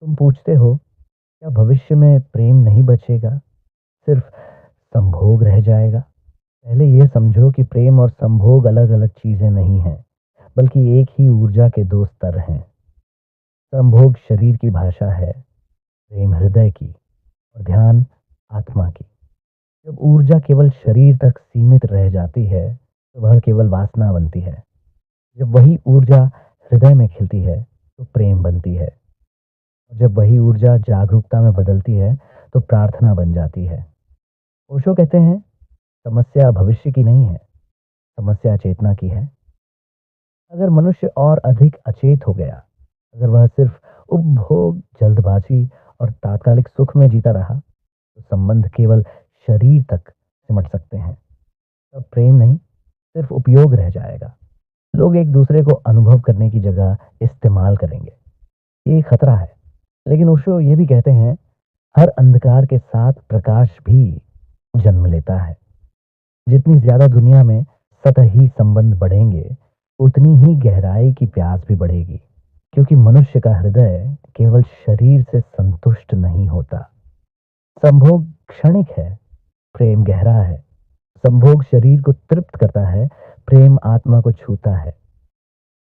तुम पूछते हो, क्या भविष्य में प्रेम नहीं बचेगा, सिर्फ संभोग रह जाएगा? पहले यह समझो कि प्रेम और संभोग अलग-अलग चीजें नहीं हैं, बल्कि एक ही ऊर्जा के दो स्तर हैं। संभोग शरीर की भाषा है, प्रेम हृदय की, और ध्यान आत्मा की। जब ऊर्जा केवल शरीर तक सीमित रह जाती है, तो वह केवल वासना बनती है। जब वही ऊर्जा हृदय में खिलती है, तो प्रेम बनती है। और जब वही ऊर्जा जागरूकता में बदलती है, तो प्रार्थना बन जाती है। ओशो कहते हैं, समस्या भविष्य की नहीं है, समस्या चेतना की है। अगर मनुष्य और अधिक अचेत हो गया, अगर वह सिर्फ उपभोग, जल्दबाजी और तात्कालिक सुख में जीता रहा, तो संबंध केवल शरीर तक सिमट सकते हैं। तब प्रेम नहीं, सिर्फ उपयोग रह जाएगा। लोग एक दूसरे को अनुभव करने की जगह इस्तेमाल करेंगे। ये खतरा है। लेकिन ओशो ये भी कहते हैं, हर अंधकार के साथ प्रकाश भी जन्म लेता है। जितनी ज्यादा दुनिया में सतही संबंध बढ़ेंगे, उतनी ही गहराई की प्यास भी बढ़ेगी। क्योंकि मनुष्य का हृदय केवल शरीर से संतुष्ट नहीं होता। संभोग क्षणिक है, प्रेम गहरा है। संभोग शरीर को तृप्त करता है, प्रेम आत्मा को छूता है,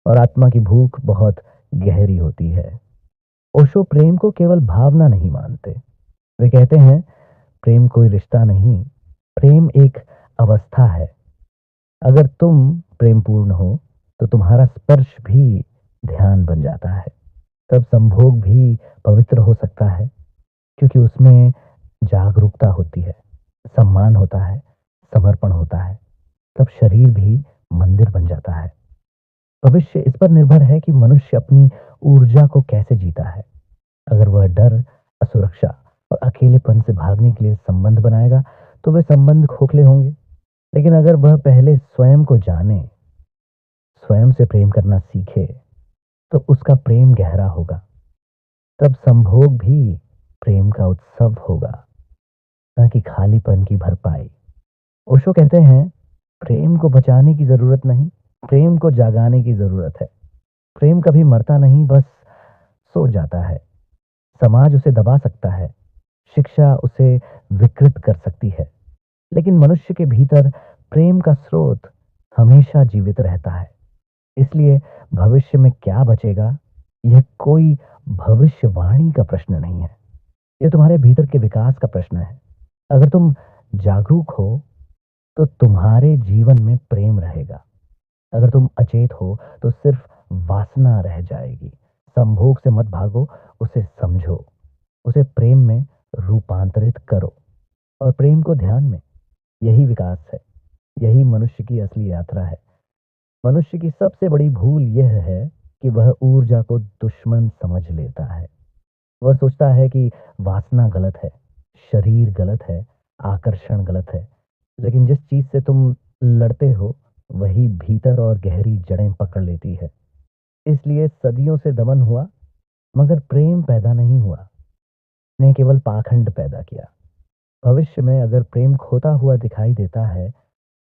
और आत्मा की भूख बहुत गहरी होती है। ओशो प्रेम को केवल भावना नहीं मानते। वे कहते हैं, प्रेम कोई रिश्ता नहीं, प्रेम एक अवस्था है। अगर तुम प्रेमपूर्ण हो, तो तुम्हारा स्पर्श भी ध्यान बन जाता है। तब संभोग भी पवित्र हो सकता है, क्योंकि उसमें जागरूकता होती है, सम्मान होता है, समर्पण होता है। तब शरीर भी मंदिर बन जाता है। भविष्य इस पर निर्भर है कि मनुष्य अपनी ऊर्जा को कैसे जीता है। अगर वह डर, असुरक्षा और अकेलेपन से भागने के लिए संबंध बनाएगा, तो वे संबंध खोखले होंगे। लेकिन अगर वह पहले स्वयं को जाने, स्वयं से प्रेम करना सीखे, तो उसका प्रेम गहरा होगा। तब संभोग भी प्रेम का उत्सव होगा, न कि खालीपन की भरपाई। ओशो कहते हैं, प्रेम को बचाने की जरूरत नहीं, प्रेम को जागाने की जरूरत है। प्रेम कभी मरता नहीं, बस सो जाता है। समाज उसे दबा सकता है, शिक्षा उसे विकृत कर सकती है, लेकिन मनुष्य के भीतर प्रेम का स्रोत हमेशा जीवित रहता है। इसलिए भविष्य में क्या बचेगा, यह कोई भविष्यवाणी का प्रश्न नहीं है। यह तुम्हारे भीतर के विकास का प्रश्न है। अगर तुम जागरूक हो, तो तुम्हारे जीवन में प्रेम रहेगा। अगर तुम अचेत हो, तो सिर्फ वासना रह जाएगी। संभोग से मत भागो, उसे समझो, उसे प्रेम में रूपांतरित करो, और प्रेम को ध्यान में। यही विकास है, यही मनुष्य की असली यात्रा है। मनुष्य की सबसे बड़ी भूल यह है कि वह ऊर्जा को दुश्मन समझ लेता है। वह सोचता है कि वासना गलत है, शरीर गलत है, आकर्षण गलत है। लेकिन जिस चीज से तुम लड़ते हो, वही भीतर और गहरी जड़ें पकड़ लेती है। इसलिए सदियों से दमन हुआ, मगर प्रेम पैदा नहीं हुआ। ने केवल पाखंड पैदा किया। भविष्य में अगर प्रेम खोता हुआ दिखाई देता है,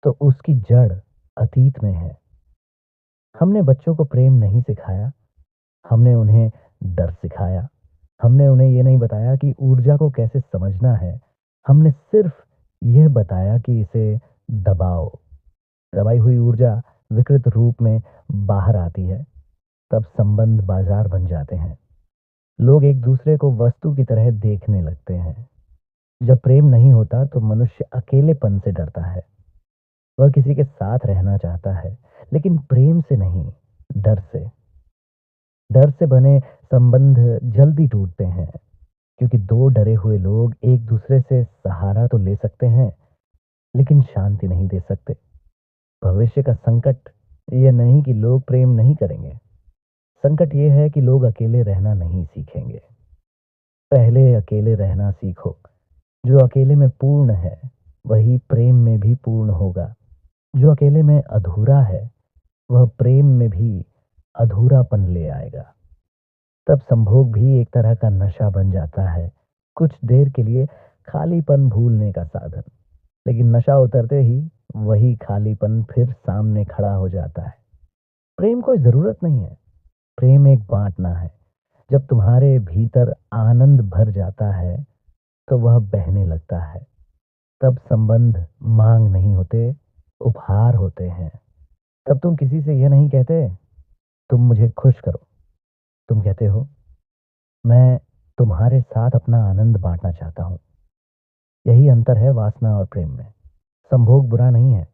तो उसकी जड़ अतीत में है। हमने बच्चों को प्रेम नहीं सिखाया, हमने उन्हें डर सिखाया। हमने उन्हें यह नहीं बताया कि ऊर्जा को कैसे समझना है। हमने सिर्फ यह बताया कि इसे दबाओ। दबाई हुई ऊर्जा विकृत रूप में बाहर आती है। तब संबंध बाजार बन जाते हैं। लोग एक दूसरे को वस्तु की तरह देखने लगते हैं। जब प्रेम नहीं होता, तो मनुष्य अकेलेपन से डरता है। वह किसी के साथ रहना चाहता है, लेकिन प्रेम से नहीं, डर से। डर से बने संबंध जल्दी टूटते हैं, क्योंकि दो डरे हुए लोग एक दूसरे से सहारा तो ले सकते हैं, लेकिन शांति नहीं दे सकते। भविष्य का संकट यह नहीं कि लोग प्रेम नहीं करेंगे, संकट यह है कि लोग अकेले रहना नहीं सीखेंगे। पहले अकेले रहना सीखो। जो अकेले में पूर्ण है, वही प्रेम में भी पूर्ण होगा। जो अकेले में अधूरा है, वह प्रेम में भी अधूरापन ले आएगा। तब संभोग भी एक तरह का नशा बन जाता है, कुछ देर के लिए खालीपन भूलने का साधन। लेकिन नशा उतरते ही वही खालीपन फिर सामने खड़ा हो जाता है। प्रेम कोई जरूरत नहीं है, प्रेम एक बांटना है। जब तुम्हारे भीतर आनंद भर जाता है तो वह बहने लगता है। तब संबंध मांग नहीं होते, उपहार होते हैं। तब तुम किसी से यह नहीं कहते, तुम मुझे खुश करो। तुम कहते हो, मैं तुम्हारे साथ अपना आनंद बांटना चाहता हूँ। यही अंतर है वासना और प्रेम में। संभोग बुरा नहीं है,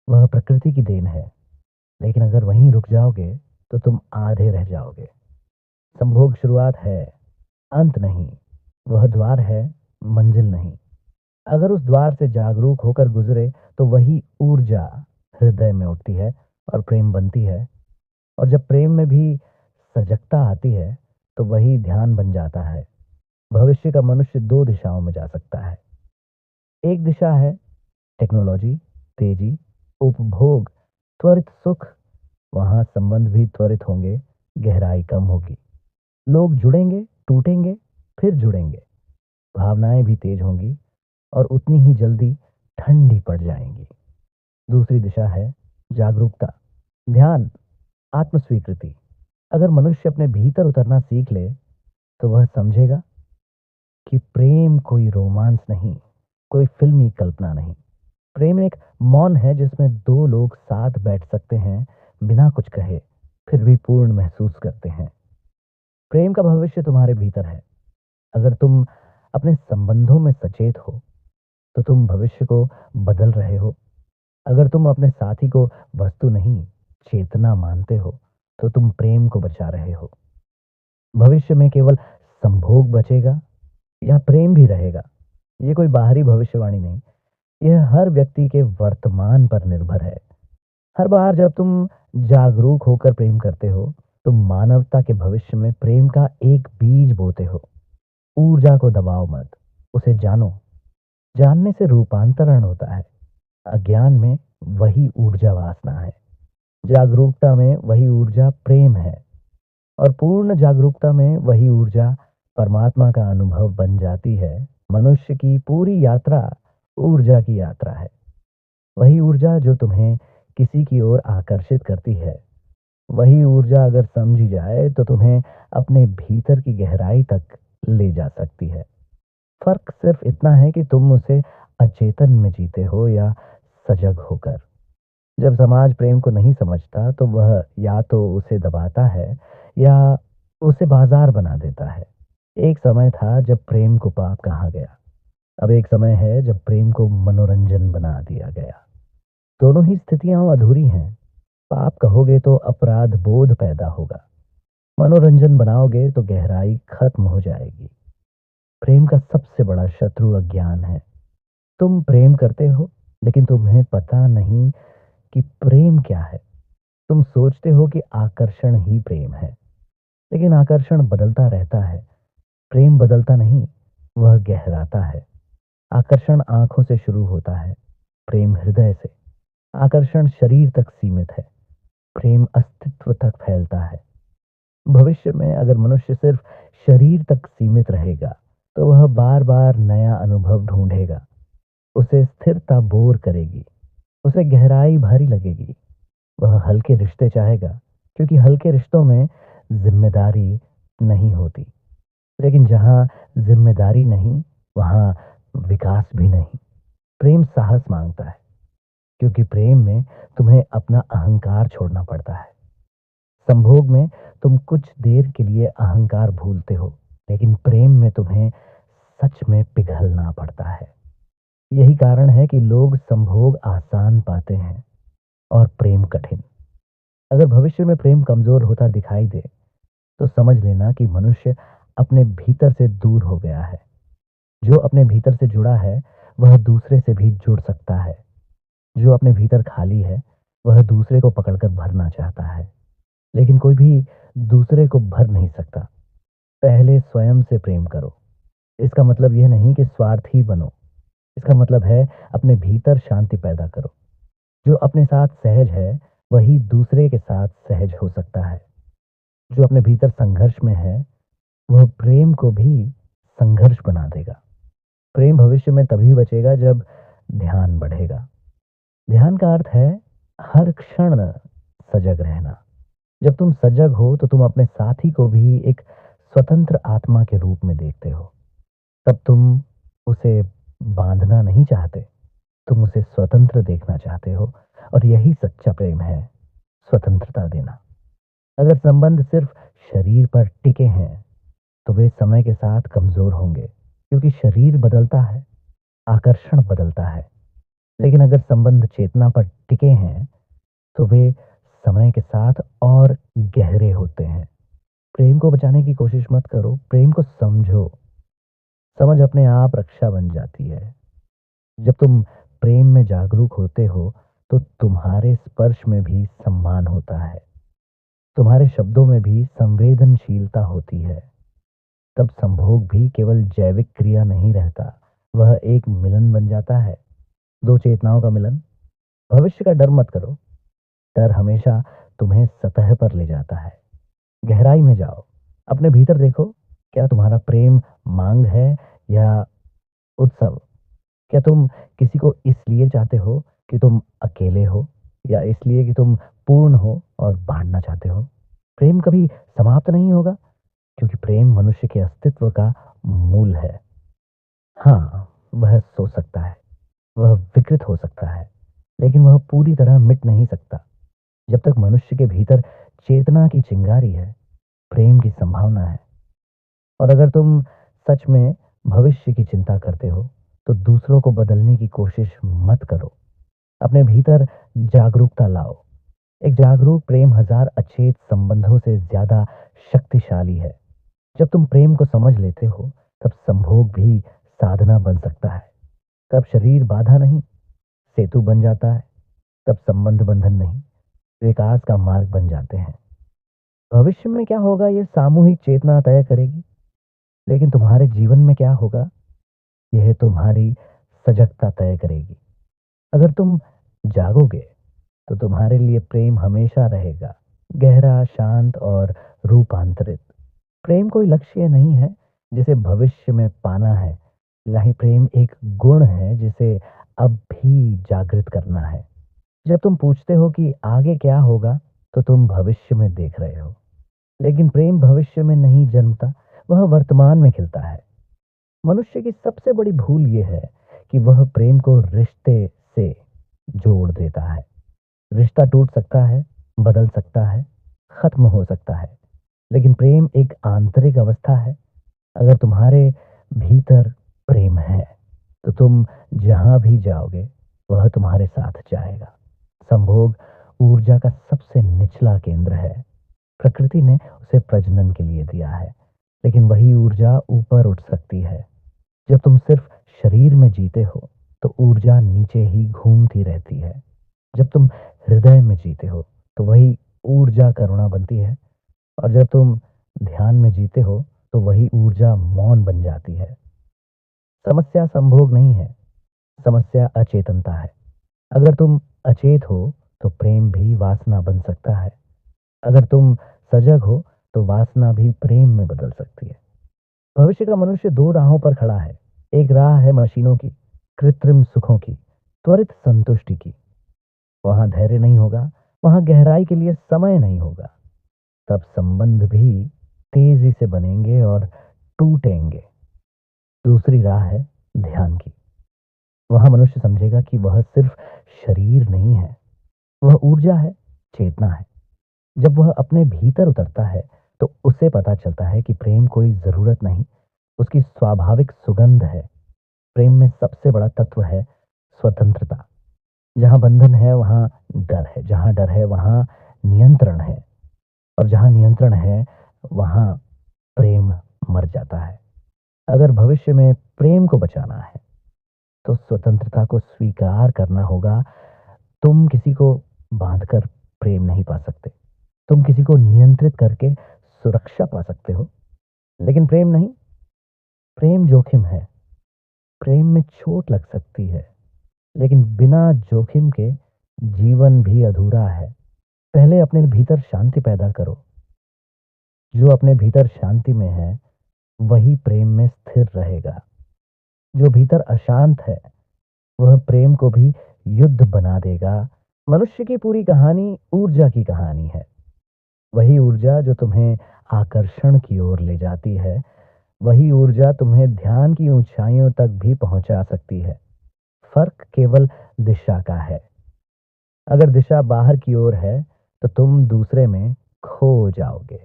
वह प्रकृति की देन है। लेकिन अगर वहीं रुक जाओगे तो तुम आधे रह जाओगे। संभोग शुरुआत है, अंत नहीं। वह द्वार है, मंजिल नहीं। अगर उस द्वार से जागरूक होकर गुजरे तो वही ऊर्जा हृदय में उठती है और प्रेम बनती है। और जब प्रेम में भी सजगता आती है तो वही ध्यान बन जाता है। भविष्य का मनुष्य दो दिशाओं में जा सकता है। एक दिशा है टेक्नोलॉजी, तेजी, उपभोग, त्वरित सुख। वहां संबंध भी त्वरित होंगे, गहराई कम होगी। लोग जुड़ेंगे, टूटेंगे, फिर जुड़ेंगे। भावनाएं भी तेज होंगी और उतनी ही जल्दी ठंडी पड़ जाएंगी। दूसरी दिशा है जागरूकता, ध्यान, आत्मस्वीकृति। अगर मनुष्य अपने भीतर उतरना सीख ले तो वह समझेगा कि प्रेम कोई रोमांस नहीं, कोई फिल्मी कल्पना नहीं। प्रेम एक मौन है जिसमें दो लोग साथ बैठ सकते हैं बिना कुछ कहे, फिर भी पूर्ण महसूस करते हैं। प्रेम का भविष्य तुम्हारे भीतर है। अगर तुम अपने संबंधों में सचेत हो तो तुम भविष्य को बदल रहे हो। अगर तुम अपने साथी को वस्तु नहीं, चेतना मानते हो तो तुम प्रेम को बचा रहे हो। भविष्य में केवल संभोग बचेगा या प्रेम भी रहेगा, ये कोई बाहरी भविष्यवाणी नहीं। यह हर व्यक्ति के वर्तमान पर निर्भर है। हर बार जब तुम जागरूक होकर प्रेम करते हो तुम मानवता के भविष्य में प्रेम का एक बीज बोते हो। ऊर्जा को दबाओ मत, उसे जानो। जानने से रूपांतरण होता है। अज्ञान में वही ऊर्जा वासना है, जागरूकता में वही ऊर्जा प्रेम है, और पूर्ण जागरूकता में वही ऊर्जा परमात्मा का अनुभव बन जाती है। मनुष्य की पूरी यात्रा ऊर्जा की यात्रा है। वही ऊर्जा जो तुम्हें किसी की ओर आकर्षित करती है, वही ऊर्जा अगर समझी जाए तो तुम्हें अपने भीतर की गहराई तक ले जा सकती है। फर्क सिर्फ इतना है कि तुम उसे अचेतन में जीते हो या सजग होकर। जब समाज प्रेम को नहीं समझता तो वह या तो उसे दबाता है या उसे बाजार बना देता है। एक समय था जब प्रेम को पाप कहा गया। अब एक समय है जब प्रेम को मनोरंजन बना दिया गया। दोनों ही स्थितियां अधूरी हैं। पाप कहोगे तो अपराध बोध पैदा होगा, मनोरंजन बनाओगे तो गहराई खत्म हो जाएगी। प्रेम का सबसे बड़ा शत्रु अज्ञान है। तुम प्रेम करते हो लेकिन तुम्हें पता नहीं कि प्रेम क्या है। तुम सोचते हो कि आकर्षण ही प्रेम है, लेकिन आकर्षण बदलता रहता है, प्रेम बदलता नहीं, वह गहराता है। आकर्षण आंखों से शुरू होता है, प्रेम हृदय से। आकर्षण शरीर तक सीमित है, प्रेम अस्तित्व तक फैलता है। भविष्य में अगर मनुष्य सिर्फ शरीर तक सीमित रहेगा तो वह बार बार नया अनुभव ढूंढेगा। उसे स्थिरता बोर करेगी, उसे गहराई भारी लगेगी। वह हल्के रिश्ते चाहेगा क्योंकि हल्के रिश्तों में जिम्मेदारी नहीं होती। लेकिन जहां जिम्मेदारी नहीं वहां विकास भी नहीं। प्रेम साहस मांगता है क्योंकि प्रेम में तुम्हें अपना अहंकार छोड़ना पड़ता है। संभोग में तुम कुछ देर के लिए अहंकार भूलते हो, लेकिन प्रेम में तुम्हें सच में पिघलना पड़ता है। यही कारण है कि लोग संभोग आसान पाते हैं और प्रेम कठिन। अगर भविष्य में प्रेम कमजोर होता दिखाई दे तो समझ लेना कि मनुष्य अपने भीतर से दूर हो गया है। जो अपने भीतर से जुड़ा है वह दूसरे से भी जुड़ सकता है। जो अपने भीतर खाली है वह दूसरे को पकड़कर भरना चाहता है, लेकिन कोई भी दूसरे को भर नहीं सकता। पहले स्वयं से प्रेम करो। इसका मतलब यह नहीं कि स्वार्थी बनो, इसका मतलब है अपने भीतर शांति पैदा करो। जो अपने साथ सहज है वही दूसरे के साथ सहज हो सकता है। जो अपने भीतर संघर्ष में है वह प्रेम को भी संघर्ष बना देगा। प्रेम भविष्य में तभी बचेगा जब ध्यान बढ़ेगा। ध्यान का अर्थ है हर क्षण सजग रहना। जब तुम सजग हो तो तुम अपने साथी को भी एक स्वतंत्र आत्मा के रूप में देखते हो, तब तुम उसे बांधना नहीं चाहते, तुम उसे स्वतंत्र देखना चाहते हो। और यही सच्चा प्रेम है, स्वतंत्रता देना। अगर संबंध सिर्फ शरीर पर टिके हैं तो वे समय के साथ कमजोर होंगे, क्योंकि शरीर बदलता है, आकर्षण बदलता है। लेकिन अगर संबंध चेतना पर टिके हैं तो वे समय के साथ और गहरे होते हैं। प्रेम को बचाने की कोशिश मत करो, प्रेम को समझो। समझ अपने आप रक्षा बन जाती है। जब तुम प्रेम में जागरूक होते हो तो तुम्हारे स्पर्श में भी सम्मान होता है, तुम्हारे शब्दों में भी संवेदनशीलता होती है। तब संभोग भी केवल जैविक क्रिया नहीं रहता, वह एक मिलन बन जाता है, दो चेतनाओं का मिलन। भविष्य का डर मत करो, डर हमेशा तुम्हें सतह पर ले जाता है। गहराई में जाओ, अपने भीतर देखो, क्या तुम्हारा प्रेम मांग है या उत्सव? क्या तुम किसी को इसलिए चाहते हो कि तुम अकेले हो, या इसलिए कि तुम पूर्ण हो और बांटना चाहते हो? प्रेम कभी समाप्त नहीं होगा, क्योंकि प्रेम मनुष्य के अस्तित्व का मूल है। हाँ, वह सो सकता है, वह विकृत हो सकता है, लेकिन वह पूरी तरह मिट नहीं सकता। जब तक मनुष्य के भीतर चेतना की चिंगारी है, प्रेम की संभावना है। और अगर तुम सच में भविष्य की चिंता करते हो तो दूसरों को बदलने की कोशिश मत करो, अपने भीतर जागरूकता लाओ। एक जागरूक प्रेम हजार अचेत संबंधों से ज्यादा शक्तिशाली है। जब तुम प्रेम को समझ लेते हो तब संभोग भी साधना बन सकता है। तब शरीर बाधा नहीं, सेतु बन जाता है। तब संबंध बंधन नहीं, विकास का मार्ग बन जाते हैं। भविष्य में क्या होगा ये सामूहिक चेतना तय करेगी, लेकिन तुम्हारे जीवन में क्या होगा यह तुम्हारी सजगता तय करेगी। अगर तुम जागोगे तो तुम्हारे लिए प्रेम हमेशा रहेगा, गहरा, शांत और रूपांतरित। प्रेम कोई लक्ष्य नहीं है जिसे भविष्य में पाना है, ना ही प्रेम एक गुण है जिसे अब भी जागृत करना है। जब तुम पूछते हो कि आगे क्या होगा तो तुम भविष्य में देख रहे हो, लेकिन प्रेम भविष्य में नहीं जन्मता, वह वर्तमान में खिलता है। मनुष्य की सबसे बड़ी भूल यह है कि वह प्रेम को रिश्ते से जोड़ देता है। रिश्ता टूट सकता है, बदल सकता है, खत्म हो सकता है, लेकिन प्रेम एक आंतरिक अवस्था है। अगर तुम्हारे भीतर प्रेम है तो तुम जहां भी जाओगे वह तुम्हारे साथ जाएगा। संभोग ऊर्जा का सबसे निचला केंद्र है। प्रकृति ने उसे प्रजनन के लिए दिया है, लेकिन वही ऊर्जा ऊपर उठ सकती है। जब तुम सिर्फ शरीर में जीते हो तो ऊर्जा नीचे ही घूमती रहती है। जब तुम हृदय में जीते हो तो वही ऊर्जा करुणा बनती है। और जब तुम ध्यान में जीते हो तो वही ऊर्जा मौन बन जाती है। समस्या संभोग नहीं है, समस्या अचेतनता है। अगर तुम अचेत हो तो प्रेम भी वासना बन सकता है। अगर तुम सजग हो तो वासना भी प्रेम में बदल सकती है। भविष्य का मनुष्य दो राहों पर खड़ा है। एक राह है मशीनों की, कृत्रिम सुखों की, त्वरित संतुष्टि की। वहां धैर्य नहीं होगा, वहां गहराई के लिए समय नहीं होगा। तब संबंध भी तेजी से बनेंगे और टूटेंगे। दूसरी राह है ध्यान की। वहां मनुष्य समझेगा कि वह सिर्फ शरीर नहीं है, वह ऊर्जा है, चेतना है। जब वह अपने भीतर उतरता है तो उसे पता चलता है कि प्रेम कोई जरूरत नहीं, उसकी स्वाभाविक सुगंध है। प्रेम में सबसे बड़ा तत्व है स्वतंत्रता। जहां बंधन है वहां डर है, जहां डर है वहां नियंत्रण है, और जहां नियंत्रण है वहां प्रेम मर जाता है। अगर भविष्य में प्रेम को बचाना है तो स्वतंत्रता को स्वीकार करना होगा। तुम किसी को बांधकर प्रेम नहीं पा सकते, तुम किसी को नियंत्रित करके सुरक्षा पा सकते हो, लेकिन प्रेम नहीं। प्रेम जोखिम है, प्रेम में चोट लग सकती है, लेकिन बिना जोखिम के जीवन भी अधूरा है। पहले अपने भीतर शांति पैदा करो। जो अपने भीतर शांति में है वही प्रेम में स्थिर रहेगा। जो भीतर अशांत है वह प्रेम को भी युद्ध बना देगा। मनुष्य की पूरी कहानी ऊर्जा की कहानी है। वही ऊर्जा जो तुम्हें आकर्षण की ओर ले जाती है, वही ऊर्जा तुम्हें ध्यान की ऊंचाइयों तक भी पहुंचा सकती है। फर्क केवल दिशा का है। अगर दिशा बाहर की ओर है तो तुम दूसरे में खो जाओगे।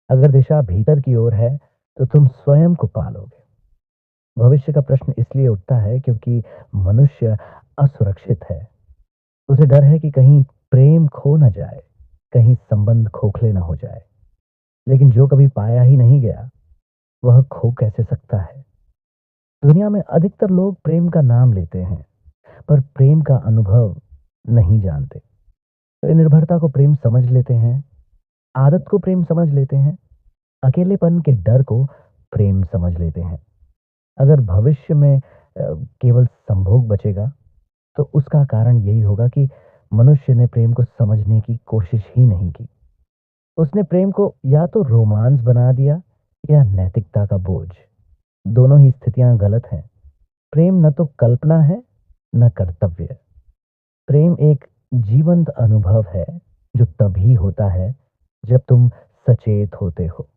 अगर दिशा भीतर की ओर है तो तुम स्वयं को पालोगे। भविष्य का प्रश्न इसलिए उठता है क्योंकि मनुष्य असुरक्षित है। उसे डर है कि कहीं प्रेम खो न जाए, कहीं संबंध खोखले न हो जाए। लेकिन जो कभी पाया ही नहीं गया, वह खो कैसे सकता है? दुनिया में अधिकतर लोग प्रेम का नाम लेते हैं, पर प्रेम का अनुभव नहीं जानते। वे निर्भरता को प्रेम समझ लेते हैं, आदत को प्रेम समझ लेते हैं, अकेलेपन के डर को प्रेम समझ लेते हैं। अगर भविष्य में केवल संभोग बचेगा, तो उसका कारण यही होगा कि मनुष्य ने प्रेम को समझने की कोशिश ही नहीं की। उसने प्रेम को या तो रोमांस बना दिया या नैतिकता का बोझ। दोनों ही स्थितियां गलत हैं। प्रेम न तो कल्पना है, न कर्तव्य। प्रेम एक जीवंत अनुभव है जो तभी होता है जब तुम सचेत होते हो।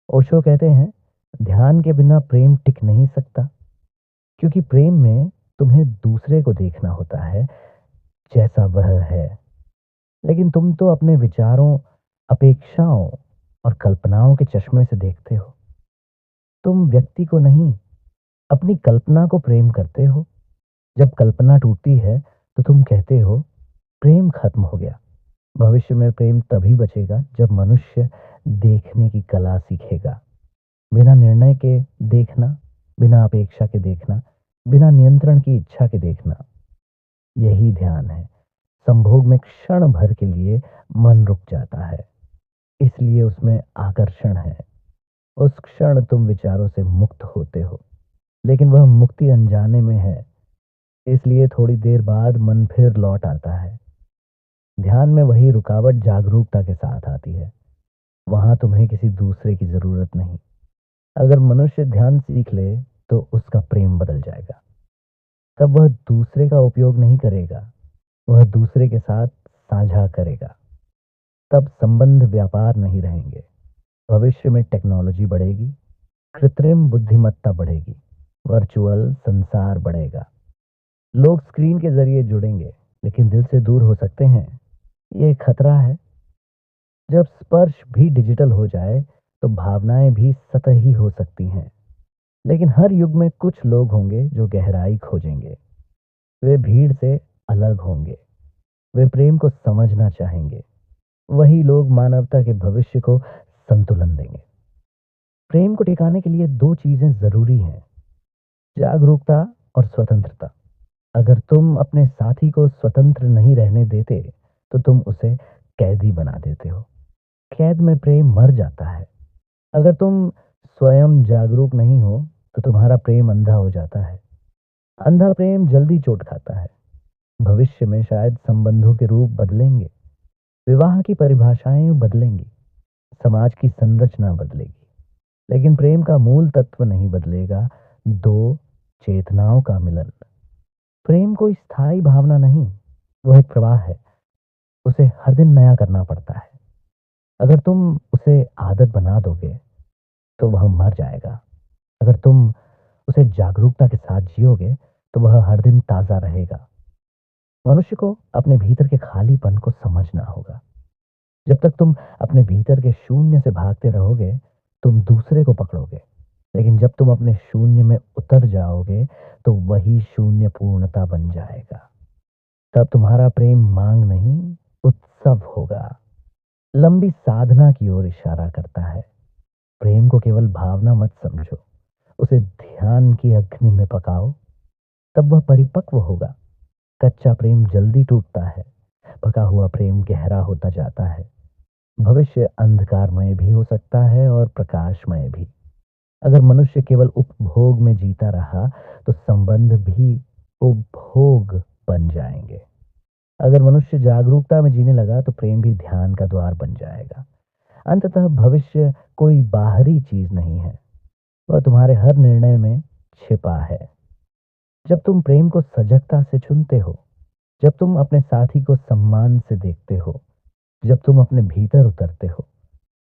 ओशो कहते हैं, ध्यान के बिना प्रेम टिक नहीं सकता, क्योंकि प्रेम में तुम्हें दूसरे को देखना होता है जैसा वह है। लेकिन तुम तो अपने विचारों, अपेक्षाओं और कल्पनाओं के चश्मे से देखते हो। तुम व्यक्ति को नहीं, अपनी कल्पना को प्रेम करते हो। जब कल्पना टूटती है तो तुम कहते हो प्रेम खत्म हो गया। भविष्य में प्रेम तभी बचेगा जब मनुष्य देखने की कला सीखेगा। बिना निर्णय के देखना, बिना अपेक्षा के देखना, बिना नियंत्रण की इच्छा के देखना। यही ध्यान है। संभोग में क्षण भर के लिए मन रुक जाता है, इसलिए उसमें आकर्षण है। उस क्षण तुम विचारों से मुक्त होते हो, लेकिन वह मुक्ति अनजाने में है, इसलिए थोड़ी देर बाद मन फिर लौट आता है। ध्यान में वही रुकावट जागरूकता के साथ आती है। वहां तुम्हें किसी दूसरे की जरूरत नहीं। अगर मनुष्य ध्यान सीख ले तो उसका प्रेम बदल जाएगा। तब वह दूसरे का उपयोग नहीं करेगा, वह दूसरे के साथ साझा करेगा। तब संबंध व्यापार नहीं रहेंगे। भविष्य में टेक्नोलॉजी बढ़ेगी, कृत्रिम बुद्धिमत्ता बढ़ेगी, वर्चुअल संसार बढ़ेगा। लोग स्क्रीन के जरिए जुड़ेंगे, लेकिन दिल से दूर हो सकते हैं। ये खतरा है। जब स्पर्श भी डिजिटल हो जाए तो भावनाएं भी सतही हो सकती हैं। लेकिन हर युग में कुछ लोग होंगे जो गहराई खोजेंगे। वे भीड़ से अलग होंगे। वे प्रेम को समझना चाहेंगे। वही लोग मानवता के भविष्य को संतुलन देंगे। प्रेम को टिकाने के लिए दो चीजें जरूरी हैं, जागरूकता और स्वतंत्रता। अगर तुम अपने साथी को स्वतंत्र नहीं रहने देते तो तुम उसे कैदी बना देते हो। कैद में प्रेम मर जाता है। अगर तुम स्वयं जागरूक नहीं हो तो तुम्हारा प्रेम अंधा हो जाता है। अंधा प्रेम जल्दी चोट खाता है। भविष्य में शायद संबंधों के रूप बदलेंगे, विवाह की परिभाषाएं बदलेंगी, समाज की संरचना बदलेगी, लेकिन प्रेम का मूल तत्व नहीं बदलेगा। दो चेतनाओं का मिलन। प्रेम कोई स्थायी भावना नहीं, वो एक प्रवाह है। उसे हर दिन नया करना पड़ता है। अगर तुम उसे आदत बना दोगे तो वह मर जाएगा। अगर तुम उसे जागरूकता के साथ जियोगे तो वह हर दिन ताजा रहेगा। मनुष्य को अपने भीतर के खालीपन को समझना होगा। जब तक तुम अपने भीतर के शून्य से भागते रहोगे, तुम दूसरे को पकड़ोगे। लेकिन जब तुम अपने शून्य में उतर जाओगे, तो वही शून्य पूर्णता बन जाएगा। तब तुम्हारा प्रेम मांग नहीं, उत्सव होगा। लंबी साधना की ओर इशारा करता है। प्रेम को केवल भावना मत समझो, उसे ध्यान की अग्नि में पकाओ। तब वह परिपक्व होगा। कच्चा प्रेम जल्दी टूटता है, पका हुआ प्रेम गहरा होता जाता है। भविष्य अंधकारमय भी हो सकता है और प्रकाशमय भी। अगर मनुष्य केवल उपभोग में जीता रहा तो संबंध भी उपभोग बन जाएंगे। अगर मनुष्य जागरूकता में जीने लगा तो प्रेम भी ध्यान का द्वार बन जाएगा। अंततः भविष्य कोई बाहरी चीज नहीं है, वह तुम्हारे हर निर्णय में छिपा है। जब तुम प्रेम को सजगता से चुनते हो, जब तुम अपने साथी को सम्मान से देखते हो, जब तुम अपने भीतर उतरते हो,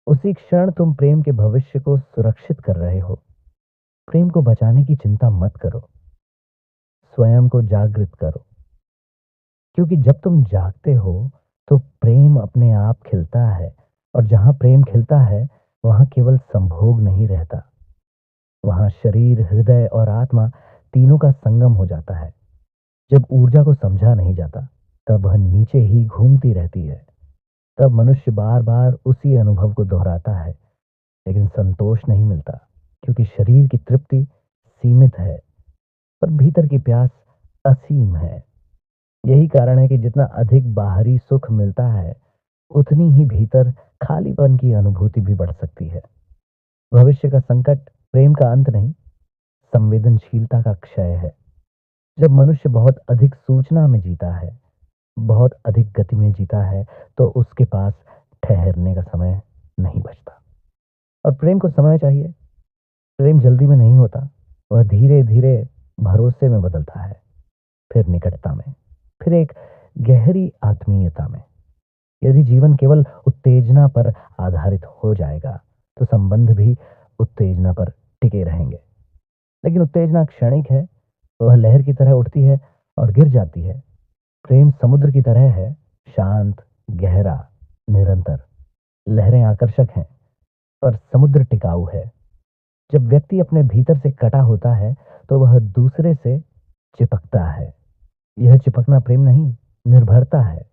उसी क्षण तुम प्रेम के भविष्य को सुरक्षित कर रहे हो। प्रेम को बचाने की चिंता मत करो, स्वयं को जागृत करो। क्योंकि जब तुम जागते हो तो प्रेम अपने आप खिलता है, और जहां प्रेम खिलता है वहां केवल संभोग नहीं रहता, वहां शरीर, हृदय और आत्मा तीनों का संगम हो जाता है। जब ऊर्जा को समझा नहीं जाता, तब वह नीचे ही घूमती रहती है। तब मनुष्य बार बार उसी अनुभव को दोहराता है, लेकिन संतोष नहीं मिलता, क्योंकि शरीर की तृप्ति सीमित है, पर भीतर की प्यास असीम है। यही कारण है कि जितना अधिक बाहरी सुख मिलता है, उतनी ही भीतर खालीपन की अनुभूति भी बढ़ सकती है। भविष्य का संकट प्रेम का अंत नहीं, संवेदनशीलता का क्षय है। जब मनुष्य बहुत अधिक सूचना में जीता है, बहुत अधिक गति में जीता है, तो उसके पास ठहरने का समय नहीं बचता। और प्रेम को समय चाहिए। प्रेम जल्दी में नहीं होता, वह धीरे धीरे भरोसे में बदलता है, फिर निकटता में, फिर एक गहरी आत्मीयता में। यदि जीवन केवल उत्तेजना पर आधारित हो जाएगा, तो संबंध भी उत्तेजना पर टिके रहेंगे। लेकिन उत्तेजना क्षणिक है, वह लहर की तरह उठती है और गिर जाती है। प्रेम समुद्र की तरह है, शांत, गहरा, निरंतर। लहरें आकर्षक हैं, पर समुद्र टिकाऊ है। जब व्यक्ति अपने भीतर से कटा होता है, तो वह दूसरे से चिपकता है। यह चिपकना प्रेम नहीं, निर्भरता है।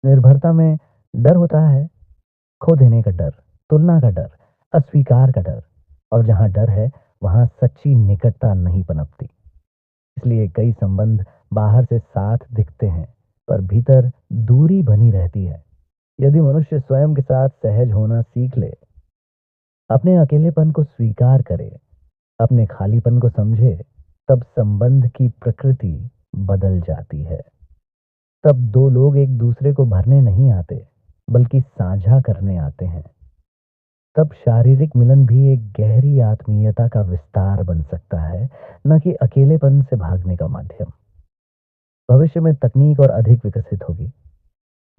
निर्भरता में डर होता है, खो देने का डर, तुलना का डर, अस्वीकार का डर। और जहां डर है, वहां सच्ची निकटता नहीं पनपती। इसलिए कई संबंध बाहर से साथ दिखते हैं, पर भीतर दूरी बनी रहती है। यदि मनुष्य स्वयं के साथ सहज होना सीख ले, अपने अकेलेपन को स्वीकार करे, अपने खालीपन को समझे, तब संबंध की प्रकृति बदल जाती है। तब दो लोग एक दूसरे को भरने नहीं आते, बल्कि साझा करने आते हैं। तब शारीरिक मिलन भी एक गहरी आत्मीयता का विस्तार बन सकता है, न कि अकेलेपन से भागने का माध्यम। भविष्य में तकनीक और अधिक विकसित होगी,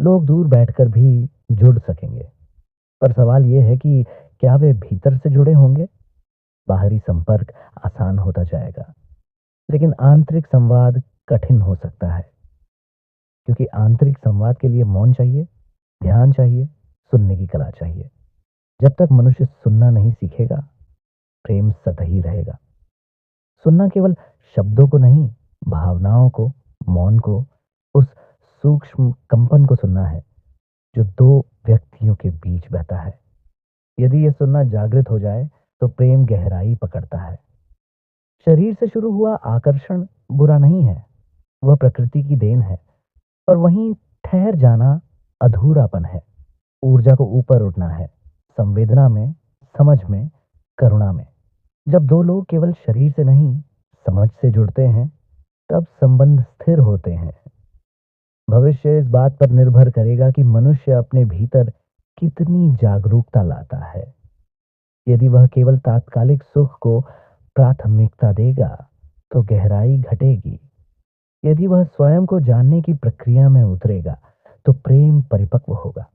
लोग दूर बैठकर भी जुड़ सकेंगे। पर सवाल यह है कि क्या वे भीतर से जुड़े होंगे? बाहरी संपर्क आसान होता जाएगा, लेकिन आंतरिक संवाद कठिन हो सकता है। क्योंकि आंतरिक संवाद के लिए मौन चाहिए, ध्यान चाहिए, सुनने की कला चाहिए। जब तक मनुष्य सुनना नहीं सीखेगा, प्रेम सतही रहेगा। सुनना केवल शब्दों को नहीं, भावनाओं को, मौन को, उस सूक्ष्म कंपन को सुनना है जो दो व्यक्तियों के बीच बहता है। यदि यह सुनना जागृत हो जाए, तो प्रेम गहराई पकड़ता है। शरीर से शुरू हुआ आकर्षण बुरा नहीं है, वह प्रकृति की देन है। पर वहीं ठहर जाना अधूरापन है। ऊर्जा को ऊपर उठना है, संवेदना में, समझ में, करुणा में। जब दो लोग केवल शरीर से नहीं, समझ से जुड़ते हैं, तब संबंध स्थिर होते हैं। भविष्य इस बात पर निर्भर करेगा कि मनुष्य अपने भीतर कितनी जागरूकता लाता है। यदि वह केवल तात्कालिक सुख को प्राथमिकता देगा, तो गहराई घटेगी। यदि वह स्वयं को जानने की प्रक्रिया में उतरेगा, तो प्रेम परिपक्व होगा।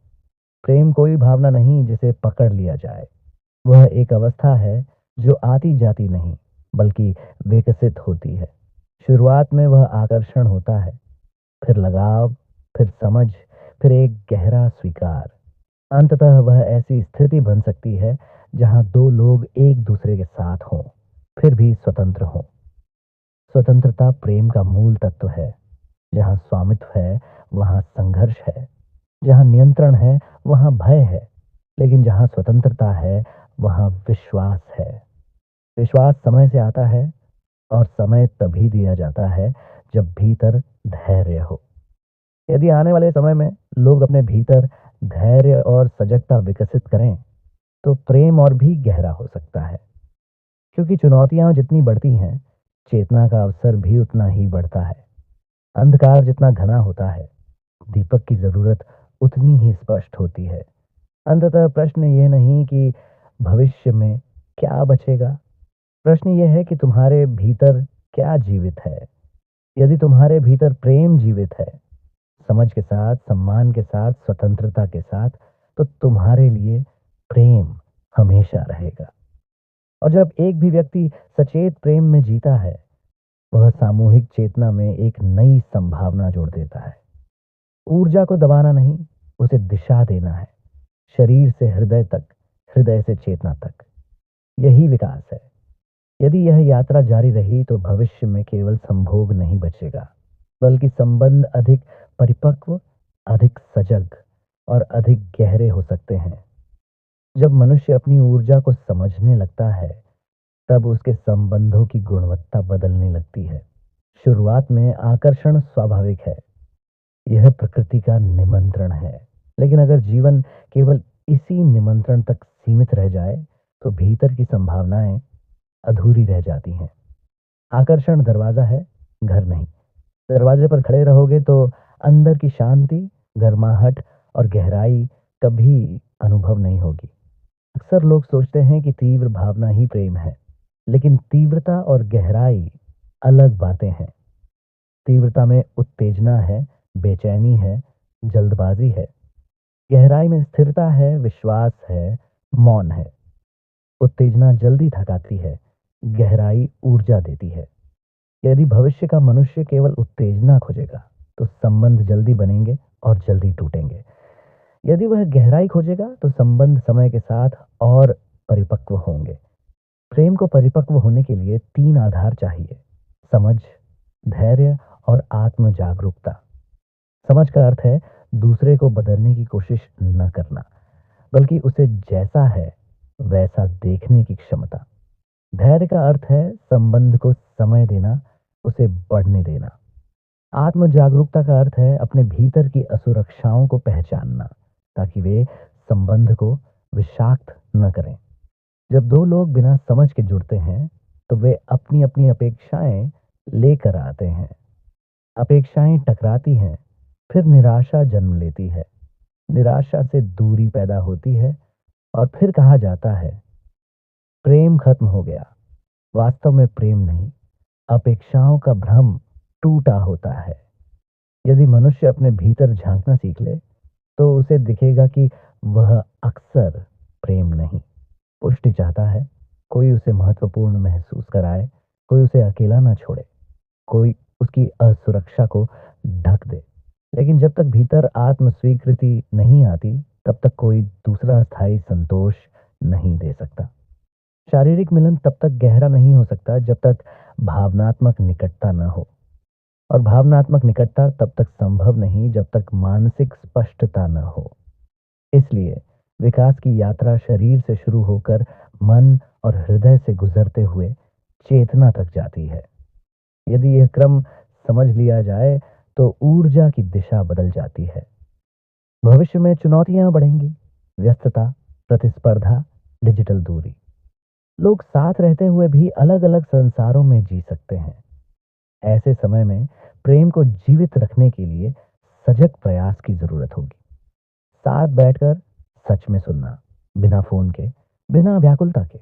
प्रेम कोई भावना नहीं जिसे पकड़ लिया जाए। वह एक अवस्था है जो आती जाती नहीं, बल्कि विकसित होती है। शुरुआत में वह आकर्षण होता है, फिर लगाव, फिर समझ, फिर एक गहरा स्वीकार। अंततः वह ऐसी स्थिति बन सकती है जहां दो लोग एक दूसरे के साथ हों, फिर भी स्वतंत्र हों। स्वतंत्रता प्रेम का मूल तत्व है। जहां स्वामित्व है, वहां संघर्ष है। जहां नियंत्रण है, वहां भय है। लेकिन जहां स्वतंत्रता है, वहां विश्वास है। विश्वास समय से आता है, और समय तभी दिया जाता है जब भीतर धैर्य हो। यदि आने वाले समय में लोग अपने भीतर धैर्य और सजगता विकसित करें, तो प्रेम और भी गहरा हो सकता है। क्योंकि चुनौतियां जितनी बढ़ती हैं, चेतना का अवसर भी उतना ही बढ़ता है। अंधकार जितना घना होता है, दीपक की जरूरत उतनी ही स्पष्ट होती है। अंततः प्रश्न ये नहीं कि भविष्य में क्या बचेगा, प्रश्न यह है कि तुम्हारे भीतर क्या जीवित है। यदि तुम्हारे भीतर प्रेम जीवित है, समझ के साथ, सम्मान के साथ, स्वतंत्रता के साथ, तो तुम्हारे लिए प्रेम हमेशा रहेगा। और जब एक भी व्यक्ति सचेत प्रेम में जीता है, वह सामूहिक चेतना में एक नई संभावना जोड़ देता है। ऊर्जा को दबाना नहीं, उसे दिशा देना है। शरीर से हृदय तक, हृदय से चेतना तक। यही विकास है। यदि यह यात्रा जारी रही तो भविष्य में केवल संभोग नहीं बचेगा, बल्कि संबंध अधिक परिपक्व, अधिक सजग और अधिक गहरे हो सकते हैं। जब मनुष्य अपनी ऊर्जा को समझने लगता है, तब उसके संबंधों की गुणवत्ता बदलने लगती है। शुरुआत में आकर्षण स्वाभाविक है, यह प्रकृति का निमंत्रण है। लेकिन अगर जीवन केवल इसी निमंत्रण तक सीमित रह जाए, तो भीतर की संभावनाएं अधूरी रह जाती हैं। आकर्षण दरवाजा है, घर नहीं। दरवाजे पर खड़े रहोगे तो अंदर की शांति, गर्माहट और गहराई कभी अनुभव नहीं होगी। अक्सर लोग सोचते हैं कि तीव्र भावना ही प्रेम है, लेकिन तीव्रता और गहराई अलग बातें हैं। तीव्रता में उत्तेजना है, बेचैनी है, जल्दबाजी है। गहराई में स्थिरता है, विश्वास है, मौन है। उत्तेजना जल्दी थकाती है, गहराई ऊर्जा देती है। यदि भविष्य का मनुष्य केवल उत्तेजना खोजेगा, तो संबंध जल्दी बनेंगे और जल्दी टूटेंगे। यदि वह गहराई खोजेगा, तो संबंध समय के साथ और परिपक्व होंगे। प्रेम को परिपक्व होने के लिए 3 आधार चाहिए: समझ, धैर्य और आत्म जागरूकता। समझ का अर्थ है दूसरे को बदलने की कोशिश न करना, बल्कि उसे जैसा है वैसा देखने की क्षमता। धैर्य का अर्थ है संबंध को समय देना, उसे बढ़ने देना। आत्म जागरूकता का अर्थ है अपने भीतर की असुरक्षाओं को पहचानना, ताकि वे संबंध को विषाक्त न करें। जब 2 लोग बिना समझ के जुड़ते हैं, तो वे अपनी अपनी अपेक्षाएं लेकर आते हैं। अपेक्षाएं टकराती हैं, फिर निराशा जन्म लेती है। निराशा से दूरी पैदा होती है और फिर कहा जाता है प्रेम खत्म हो गया। वास्तव में प्रेम नहीं, अपेक्षाओं का भ्रम टूटा होता है। यदि मनुष्य अपने भीतर झांकना सीख ले, तो उसे दिखेगा कि वह अक्सर प्रेम नहीं, पुष्टि चाहता है। कोई उसे महत्वपूर्ण महसूस कराए, कोई उसे अकेला ना छोड़े, कोई उसकी असुरक्षा को ढक दे। लेकिन जब तक भीतर आत्म स्वीकृति नहीं आती, तब तक कोई दूसरा स्थायी संतोष नहीं दे सकता। शारीरिक मिलन तब तक गहरा नहीं हो सकता जब तक भावनात्मक निकटता न हो, और भावनात्मक निकटता तब तक संभव नहीं जब तक मानसिक स्पष्टता न हो। इसलिए विकास की यात्रा शरीर से शुरू होकर मन और हृदय से गुजरते हुए चेतना तक जाती है। यदि यह क्रम समझ लिया जाए, तो ऊर्जा की दिशा बदल जाती है। भविष्य में चुनौतियां बढ़ेंगी: व्यस्तता, प्रतिस्पर्धा, डिजिटल दूरी। लोग साथ रहते हुए भी अलग अलग संसारों में जी सकते हैं। ऐसे समय में प्रेम को जीवित रखने के लिए सजग प्रयास की जरूरत होगी। साथ बैठकर सच में सुनना, बिना फोन के, बिना व्याकुलता के।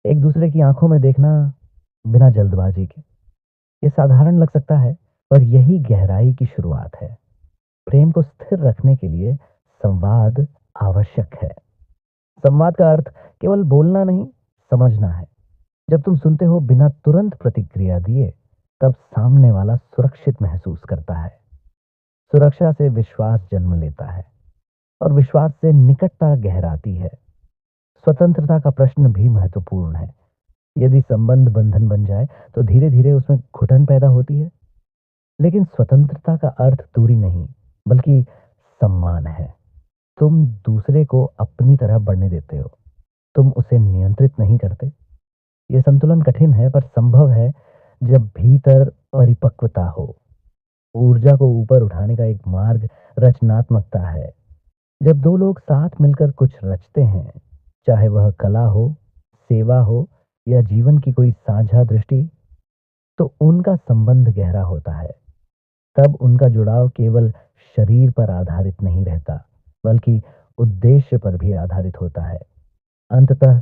एक दूसरे की आंखों में देखना, बिना जल्दबाजी के। ये साधारण लग सकता है, पर यही गहराई की शुरुआत है। प्रेम को स्थिर रखने के लिए संवाद आवश्यक है। संवाद का अर्थ केवल बोलना नहीं, समझना है। जब तुम सुनते हो बिना तुरंत प्रतिक्रिया दिए, तब सामने वाला सुरक्षित महसूस करता है। सुरक्षा से विश्वास जन्म लेता है, और विश्वास से निकटता गहराती है। स्वतंत्रता का प्रश्न भी महत्वपूर्ण है। यदि संबंध बंधन बन जाए, तो धीरे धीरे उसमें घुटन पैदा होती है। लेकिन स्वतंत्रता का अर्थ दूरी नहीं, बल्कि सम्मान है। तुम दूसरे को अपनी तरह बढ़ने देते हो, तुम उसे नियंत्रित नहीं करते। यह संतुलन कठिन है, पर संभव है जब भीतर परिपक्वता हो। ऊर्जा को ऊपर उठाने का एक मार्ग रचनात्मकता है। जब 2 लोग साथ मिलकर कुछ रचते हैं, चाहे वह कला हो, सेवा हो या जीवन की कोई साझा दृष्टि, तो उनका संबंध गहरा होता है। तब उनका जुड़ाव केवल शरीर पर आधारित नहीं रहता, बल्कि उद्देश्य पर भी आधारित होता है। अंततः